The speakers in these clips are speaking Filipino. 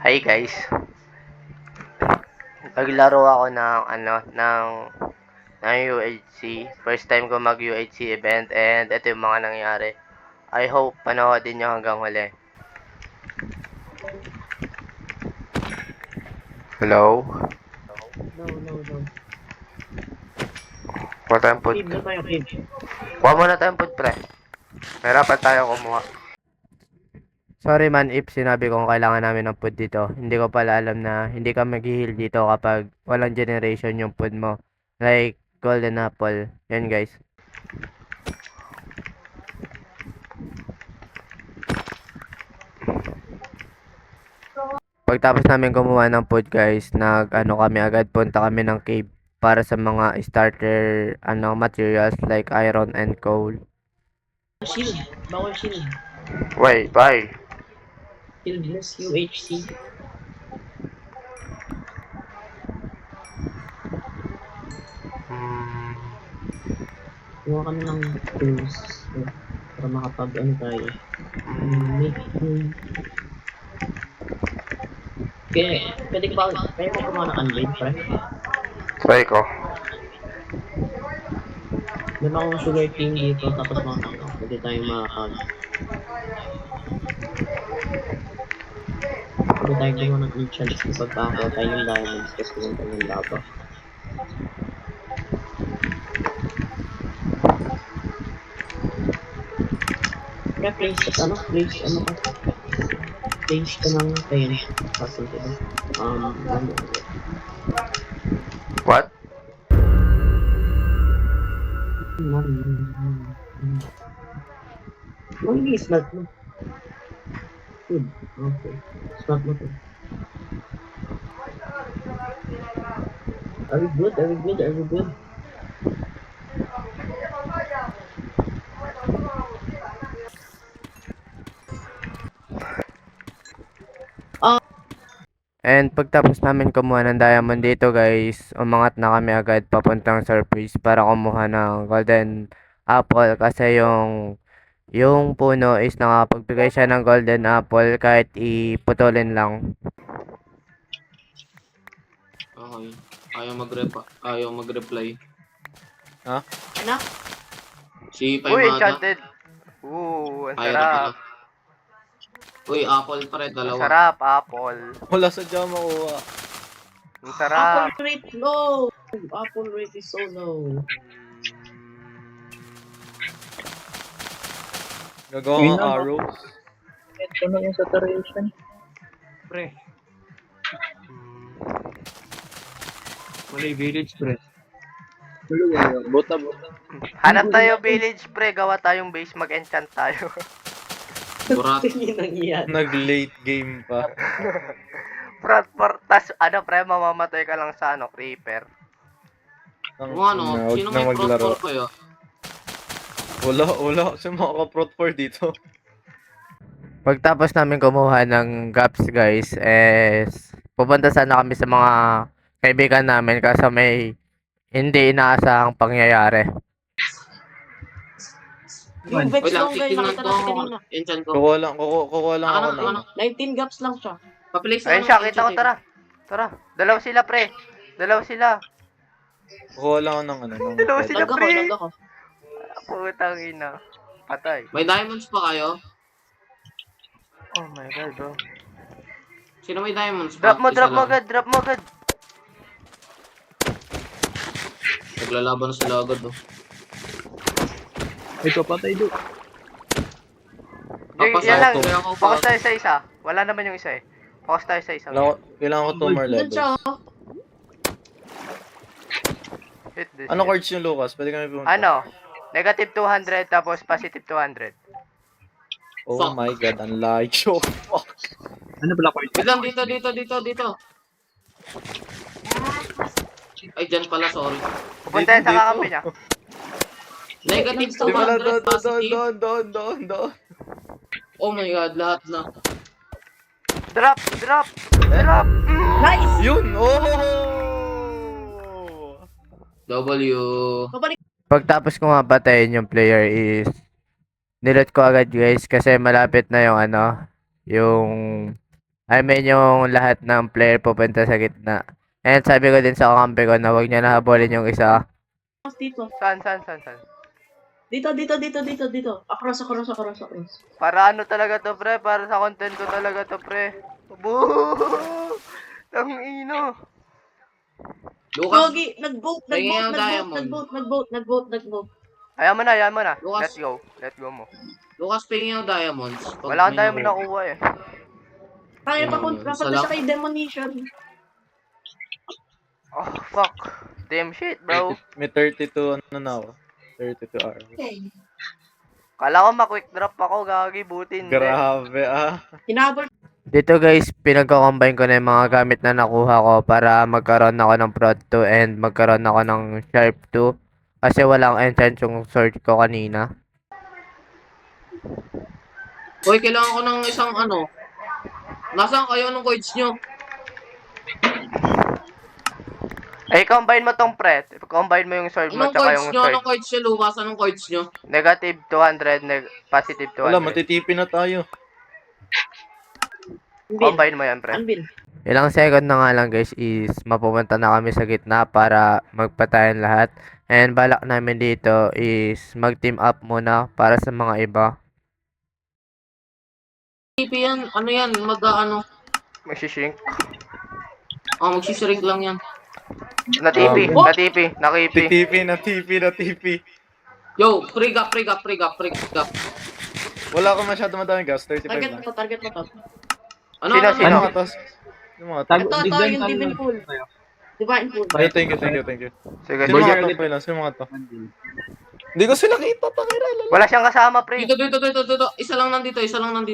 Hi guys. Naglaro ako ng UHC. First time ko mag UHC event and ito yung mga nangyari. I hope panoodin nyo hanggang huli. Hello? No. Kuha tayong food. Kid na tayo, kid. Kuha muna tayong food, pre. Mahirapan tayo kumuha. Sorry man if sinabi kong kailangan namin ng food dito. Hindi ko pala alam na hindi ka mag-heal dito kapag walang generation yung food mo. Like golden apple. Yan guys. Pagtapos namin kumuha ng food guys, kami agad, punta kami ng cave para sa mga starter materials like iron and coal. Shield. Bawal shield. Wait, bye. Shieldless UHC. Kuha kami ng tools para makapag-ano tayo. Okay, pwede ba, kaya mo kumuha ng unlade, pre? Try ko. Meron akong sugar cane dito, tapos pwede tayong pwede tayong gumawa ng enchants kapag kakakuha tayo yung diamonds, tapos pumunta ng lava. Pre, place ka ng pen. Puzzle ko ba? What? Hindi, smart mo. Good. Okay. Smart mo to. Are we good? And pagtapos namin kumuha ng diamond dito guys, umangat na kami agad papuntang surface para kumuha ng golden apple kasi yung puno is nakapagbigay siya ng golden apple kahit iputulin lang. Okay. Ayaw mag-reply. Ano? Si Uy, Paimata. enchanted! Ang Ayaw na pala. sarap! Uy, apple pa rin, Ang dalawa. sarap, apple! Wala sa dyan makuha. Ang sarap! Apple rate low! Apple rate is so low. Gagawa Yun ng lang, arrows. Ito na yung saturation. Pre. Wala yung village, pre. Bota. Hanap tayo village pre, gawa tayong base, mag-enchant tayo. Burat. Nag-late game pa. Tas pre, mamamatay ka lang sa creeper. Kung ano, sino may protocol kayo? Wala. Kasi makaka-prot 4 dito. Pagtapos namin kumuha ng gaps guys, pupunta sana kami sa mga kaibigan namin kasi may hindi inaasahang pangyayari. Yung Vex Wait lang, long guys, titignan nakita ko natin kanina. enchant ko. Kukuha lang ako Ano? 19 gaps lang siya. Papilis Ayun siya, kita ko, tara. Dalawa sila pre. Kukuha lang ako ng Dalawa sila Lag pre. ako. Putang ina. Patay. May diamonds pa kayo? Oh my god, bro. Sino may diamonds pa? Drop mo Isa lang. agad. Naglalaban sila agad, oh. Ito patay do. Yan lang. Kaya ako Focus tayo sa isa. Wala naman yung isa eh. Focus tayo sa isa. Kailangan ko 2 more Doon levels. siya, oh. Hit this Ano shit. cards yung Lucas? Pwede kami pumunta. Negative 200 tapos positive 200. Oh Fuck. my god, ang layo. Fuck. Ano pala ko? Wait lang, dito. Ay, dyan pala, sorry. Pupunta yan sa Dito. kakampi niya. Negative Di ba lang 200 positive. doon. Oh my god, lahat na. Drop. Nice! Yun! Oh! W. Pagtapos ko mapatayin yung player is nilot ko agad guys kasi malapit na yung I mean, yung lahat ng player pupunta sa gitna. And sabi ko din sa kakampi ko na huwag niya nahabulin yung isa. Dito. Saan? Dito. Across. Para ano talaga to, pre? Para sa content ko talaga to, pre. Boo! Tangino. Lucas, Gogi, nag-vote. Tingin yung diamond. Nag-vote. Ayaw mo na. Lukas. Let's go mo. Lucas, pingin yung diamonds. Pag Wala kang may diamond nakuha. nakuha eh. Tayo Isa papunta lang. siya kay Demonition. Oh, fuck. Damn shit, bro. May 32, ano na ako? 32 hours. Kala ko ma-quick drop ako, gagi, buti hindi. Grabe Hinabol. Dito guys, pinagko-combine ko na yung mga gamit na nakuha ko para magkaroon ako ng Prod 2 and magkaroon ako ng Sharp 2. Kasi walang enchant yung sword ko kanina. Uy, kailangan ko ng isang ano. Nasaan kayo ng coins nyo? Eh, combine mo tong pre. Combine mo yung sword mo Anong tsaka coins yung nyo? sword. Anong coins nyo, Lucas? Anong coins nyo? Negative 200, positive 200. Wala, matitipi na tayo. Combine mo yan, pre. Anvil. Ilang second na nga lang guys is mapupunta na kami sa gitna para magpatayan lahat. And balak namin dito is mag-team up muna para sa mga iba. TP yan, ano yan, mag-ano. Magsishrink. Oh, magsishrink lang yan. Natipi. Nakipi. Natipi. Yo, prig up. Wala ko masyado madaming gas, 35 lang. Target mo to. Ano? Sino? Ano mga tos? Yung mga tos? Ito yung Divine Pool. Ay, thank you. Sige, Sino sige. mga to pa lang? Sino mga to? Hindi ko sila kita, pakirala. Wala siyang kasama, pre. Dito. Isa lang nandito.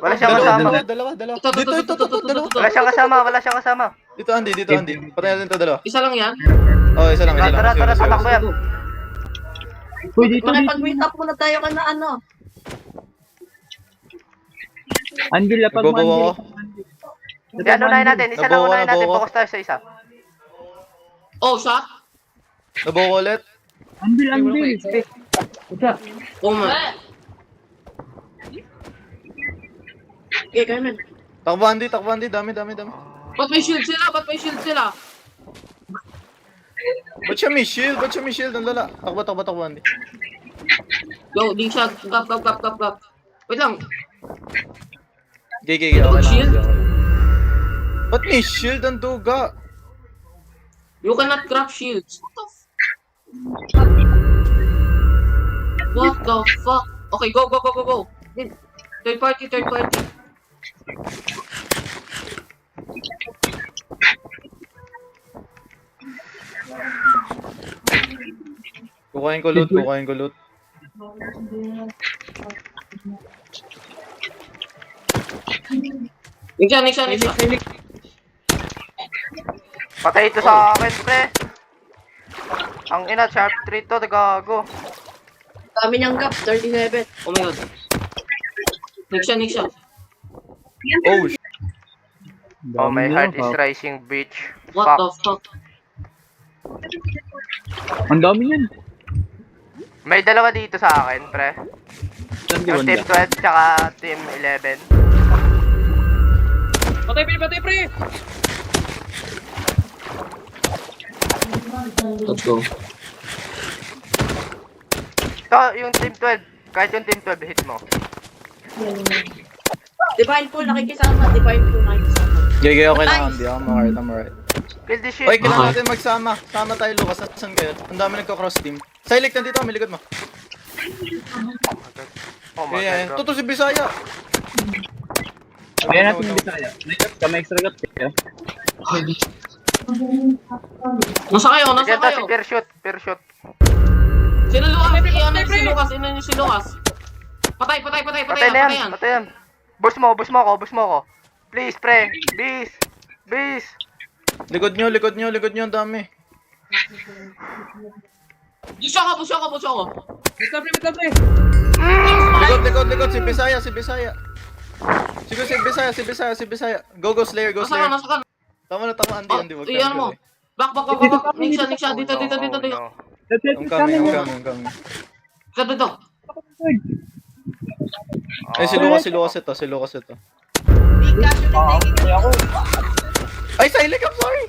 Wala siyang kasama. Dalawa. Ito. Dalawa. Wala siyang kasama. Dito, Andy. Patay natin to, dalawa. Isa lang yan. Oh, isa lang. Tara, Sige. tatakbo yan. Makipag-meet up muna tayo ka na ano. Andil, lapag mo, Nagbobawa Andil. ako. Yan, unahin natin. Isa lang unahin natin. Nabawa. Focus tayo sa isa. Oh, shot. Nabawa ko ulit. Andil. Oh, man. Okay, kayo na. Takbo, Andy. Dami. Ba't may shield sila? Ba't siya may shield? Ang lala. Takbo, Andy. Yo, link shot. Gap. Wait lang. Okay lang. Shield? Ba't may shield ang duga? You cannot craft shields. What the fuck? Okay, go. Third party. Kukuhain ko loot. Nick siya. Patay ito sa akin, pre. Ang ina, sharp 3 to, gago. Dami niyang gap, 37. Oh my god. Nick siya. Oh, Oh, my heart is rising, bitch. What the fuck? Ang dami yan. May dalawa dito sa akin, pre. Saan di Yung team banda? 12 tsaka team 11. Patay, pre! Let's go. Ito, yung team 12. Kahit yung team 12, hit mo. Divine Pool, nakikisama. okay lang, Nice. Andy. I'm alright. Kill this shit. Oy, kailangan natin magsama. Sama tayo, Lucas. Saan kayo? Ang dami nagko-cross team. Silik, nandito. May likod mo. Oh my Ayan. god. Toto si Bisaya. Kaya natin yung Bisaya. May extra gat kayo. Nasa kayo? Sige to, si Peer shoot. Sino Lucas? Ano si Lucas? Patay Patay na yan. Boost mo ako. Please, pre. Please. Likod nyo. Ang dami. Bush ako. Likod. Si Bisaya. Sige, si Bisaya. Go, Slayer. Nasa ka? Tama, Andy. Wag Iyan mo. Back. Nick siya. Dito. No. I'm coming. Isa dito. Ay, si Lucas ito. Casually taking it. Ay, Silent, I'm sorry!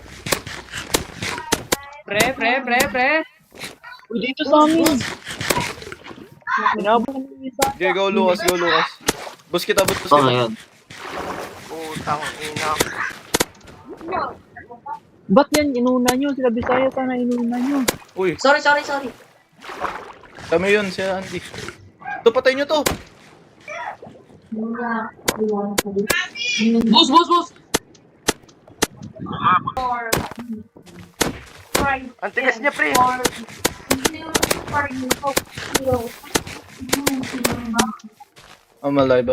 Pre. Uy, dito sa amin. Inabot na yung isa. Okay, go Lucas, go Lucas. Bus kita, bus Oh, kita. ngayon. Putang ina. Ba't yan? Inuna nyo. Sila Bisaya sana inuna nyo. Uy, Sorry. kami yun, si Andy. Ito, patay nyo to! Bus! Ang tigas niya, pre. I'm alive.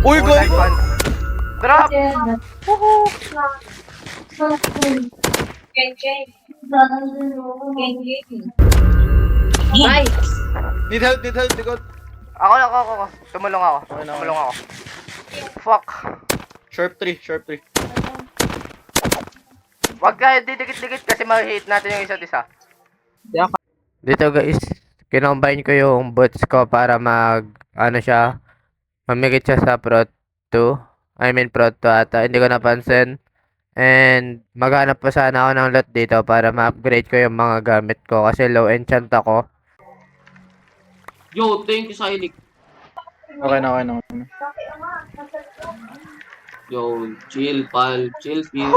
Uy, go! Nice one. Drop! Nice. Need help, likod. Ako. Tumulong ako. Okay na, Tumulong ako. Fuck. Sharp 3. Wag kayo didikit-dikit kasi ma-hit natin yung isa't isa. Kaya Dito guys, kinombine ko yung boots ko para mamigit siya sa Pro 2. I mean Pro 2 ata, hindi ko napansin. And maghanap pa sana ako ng lot dito para ma-upgrade ko yung mga gamit ko kasi low enchant ako. Yo, thank you, Silent. Okay na. Yo, chill, pal. Chill, feel.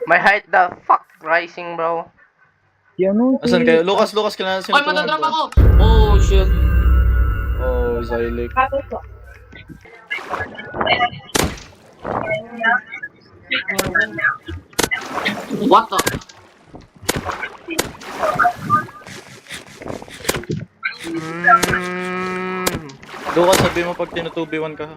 My height the fuck rising, bro. yan o. Asan kayo? Lucas, kailangan Ay, matatrap ako! Oh, shit. Oh, Zylic. What the? Lucas, sabi mo pag tinutubi-1 ka ha.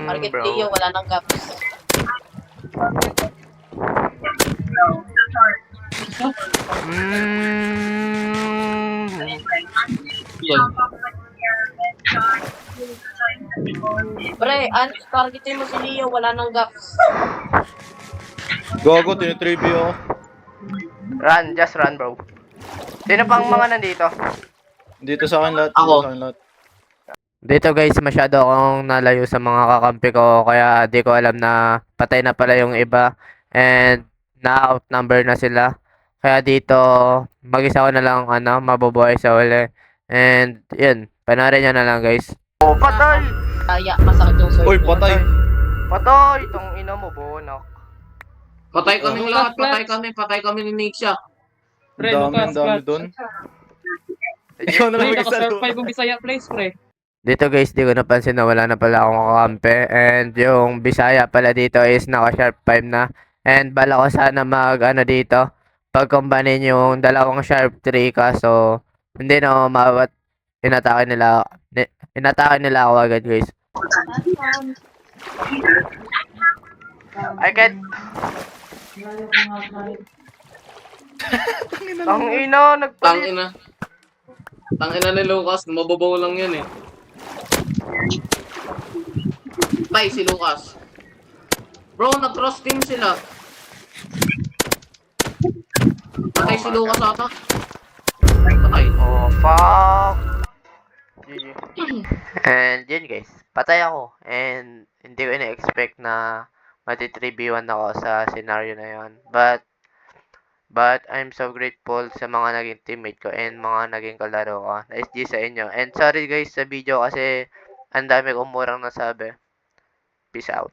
Target Bro. Leo, wala nang gaps. Pre, targetin mo si Leo, wala nang gaps. Gago, tinitribute ako. Just run, bro. Sino pang mga nandito? Dito sa akin lahat. Ako. Dito sa akin lahat. Dito guys, masyado akong nalayo sa mga kakampi ko kaya di ko alam na patay na pala yung iba and na-outnumber na sila. Kaya dito, mag-isa ko na lang mabubuhay sa uli. And yun, panoorin nyo na lang guys. Oh, patay! Kaya, masakit yung sword. Uy, niya. patay. Patay! Itong ina mo, bonak. Patay kaming lahat. Patay kami ni Nixia. Pre, Ang Lucas, dami Lucas. doon. Ikaw na lang Pre, mag-isa naka-survive yung Bisaya place, pre. Dito guys, di ko napansin na wala na pala akong kakampi. And yung Bisaya pala dito is naka-sharp 5 na. And bala ko sana dito. Pag-combine yung dalawang sharp 3 kaso hindi na umabot. Inatake nila ako agad guys. I get. Ang ina, nagpalit. Tangina ni Lucas. Mababaw lang yan eh. Patay si Lucas. Bro, nag-cross team sila. Patay si Lucas ata. Patay. Oh, fuck. GG. And yun guys, patay ako. And hindi ko ina-expect na mati-3v1 ako sa scenario na yun. But I'm so grateful sa mga naging teammate ko and mga naging kalaro ko. Nice G sa inyo. And sorry guys sa video kasi ang dami kong murang nasabi. Peace out.